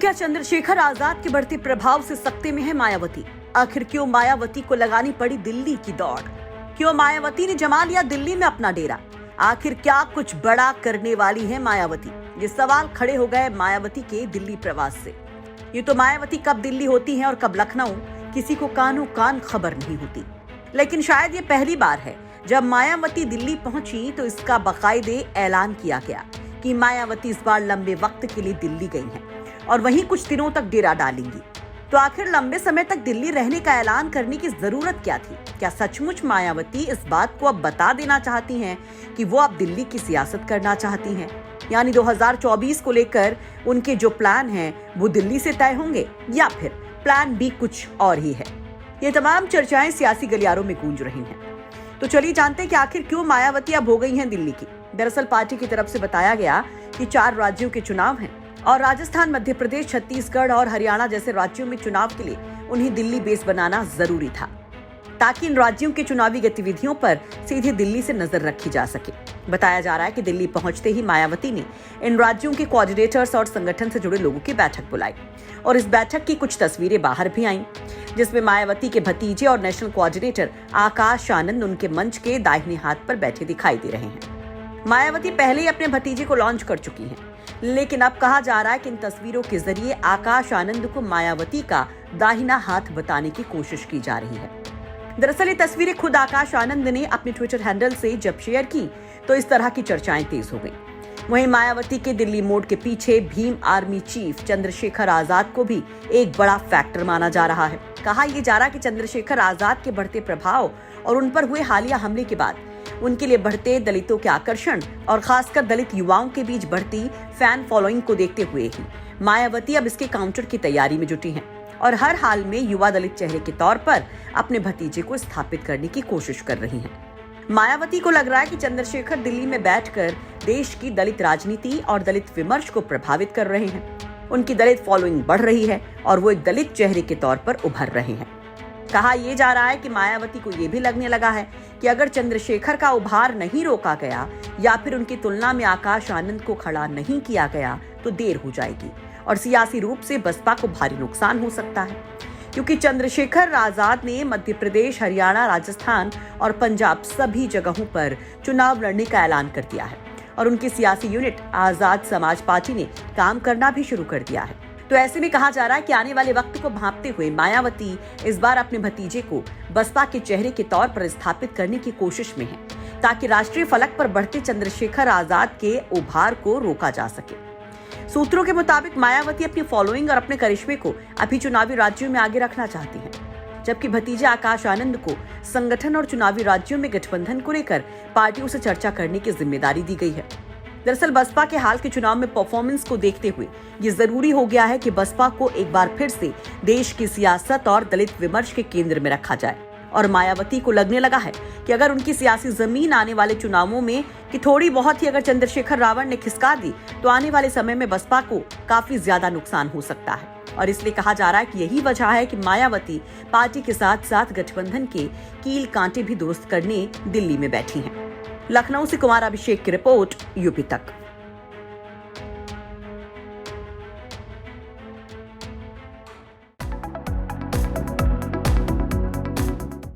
क्या चंद्रशेखर आजाद के बढ़ते प्रभाव से सकते में है मायावती? आखिर क्यों मायावती को लगानी पड़ी दिल्ली की दौड़? क्यों मायावती ने जमा लिया दिल्ली में अपना डेरा? आखिर क्या कुछ बड़ा करने वाली है मायावती? ये सवाल खड़े हो गए मायावती के दिल्ली प्रवास से। ये तो मायावती कब दिल्ली होती हैं और कब लखनऊ, किसी को कानों कान खबर नहीं होती। लेकिन शायद ये पहली बार है जब मायावती दिल्ली पहुंची तो इसका बाकायदे ऐलान किया गया कि मायावती इस बार लंबे वक्त के लिए दिल्ली गई हैं और वहीं कुछ दिनों तक डेरा डालेंगी। तो आखिर लंबे समय तक दिल्ली रहने का ऐलान करने की जरूरत क्या थी? क्या सचमुच मायावती इस बात को अब बता देना चाहती हैं कि वो अब दिल्ली की सियासत करना चाहती हैं? यानी 2024 को लेकर उनके जो प्लान हैं वो दिल्ली से तय होंगे या फिर प्लान बी कुछ और ही है? ये तमाम चर्चाएं सियासी गलियारों में गूंज रही हैं। तो चलिए जानते हैं कि आखिर क्यों मायावती अब हो गई हैं दिल्ली की। दरअसल पार्टी की तरफ से बताया गया कि 4 राज्यों के चुनाव हैं और राजस्थान, मध्य प्रदेश, छत्तीसगढ़ और हरियाणा जैसे राज्यों में चुनाव के लिए उन्हें दिल्ली बेस बनाना जरूरी था ताकि इन राज्यों की चुनावी गतिविधियों पर सीधे दिल्ली से नजर रखी जा सके। बताया जा रहा है कि दिल्ली पहुंचते ही मायावती ने इन राज्यों के कोऑर्डिनेटर्स और संगठन से जुड़े लोगों की बैठक बुलाई और इस बैठक की कुछ तस्वीरें बाहर भी आईं, जिसमें मायावती के भतीजे और नेशनल कोऑर्डिनेटर आकाश आनंद उनके मंच के दाहिने हाथ पर बैठे दिखाई दे रहे हैं। मायावती पहले ही अपने भतीजे को लॉन्च कर चुकी हैं, लेकिन अब कहा जा रहा है कि इन तस्वीरों के जरिए आकाश आनंद को मायावती का दाहिना हाथ बताने की कोशिश की जा रही है। दरअसल ये तस्वीरें खुद आकाश आनंद ने अपने ट्विटर हैंडल से जब शेयर की तो इस तरह की चर्चाएं तेज हो गईं। वहीं मायावती के दिल्ली मोड के पीछे भीम आर्मी चीफ चंद्रशेखर आजाद को भी एक बड़ा फैक्टर माना जा रहा है। कहा यह जा रहा कि चंद्रशेखर आजाद के बढ़ते प्रभाव और उन पर हुए हालिया हमले के बाद उनके लिए बढ़ते दलितों के आकर्षण और खासकर दलित युवाओं के बीच बढ़ती फैन फॉलोइंग को देखते हुए ही मायावती अब इसके काउंटर की तैयारी में जुटी हैं और हर हाल में युवा दलित चेहरे के तौर पर अपने भतीजे को स्थापित करने की कोशिश कर रही हैं। मायावती को लग रहा है कि चंद्रशेखर दिल्ली में बैठकर देश की दलित राजनीति और दलित विमर्श को प्रभावित कर रहे हैं। उनकी दलित फॉलोइंग बढ़ रही है और वो एक दलित चेहरे के तौर पर उभर रहे हैं। कहा यह जा रहा है कि मायावती को यह भी लगने लगा है कि अगर चंद्रशेखर का उभार नहीं रोका गया या फिर उनकी तुलना में आकाश आनंद को खड़ा नहीं किया गया तो देर हो जाएगी और सियासी रूप से बसपा को भारी नुकसान हो सकता है, क्योंकि चंद्रशेखर आजाद ने मध्य प्रदेश, हरियाणा, राजस्थान और पंजाब सभी जगहों पर चुनाव लड़ने का ऐलान कर दिया है और उनकी सियासी यूनिट आजाद समाज पार्टी ने काम करना भी शुरू कर दिया है। तो ऐसे में कहा जा रहा है कि आने वाले वक्त को भांपते हुए मायावती इस बार अपने भतीजे को बसपा के चेहरे के तौर पर स्थापित करने की कोशिश में है ताकि राष्ट्रीय फलक पर बढ़ते चंद्रशेखर आजाद के उभार को रोका जा सके। सूत्रों के मुताबिक मायावती अपनी फॉलोइंग और अपने करिश्मे को अभी चुनावी राज्यों में आगे रखना चाहती हैं, जबकि भतीजे आकाश आनंद को संगठन और चुनावी राज्यों में गठबंधन को लेकर पार्टियों से चर्चा करने की जिम्मेदारी दी गई है। दरअसल बसपा के हाल के चुनाव में परफॉर्मेंस को देखते हुए ये जरूरी हो गया है कि बसपा को एक बार फिर से देश की सियासत और दलित विमर्श के केंद्र में रखा जाए और मायावती को लगने लगा है कि अगर उनकी सियासी जमीन आने वाले चुनावों में कि थोड़ी बहुत ही अगर चंद्रशेखर रावण ने खिसका दी तो आने वाले समय में बसपा को काफी ज्यादा नुकसान हो सकता है और इसलिए कहा जा रहा है कि यही वजह है कि मायावती पार्टी के साथ साथ गठबंधन के कील कांटे भी दुरुस्त करने दिल्ली में बैठी हैं। लखनऊ से कुमार अभिषेक की रिपोर्ट, यूपी तक।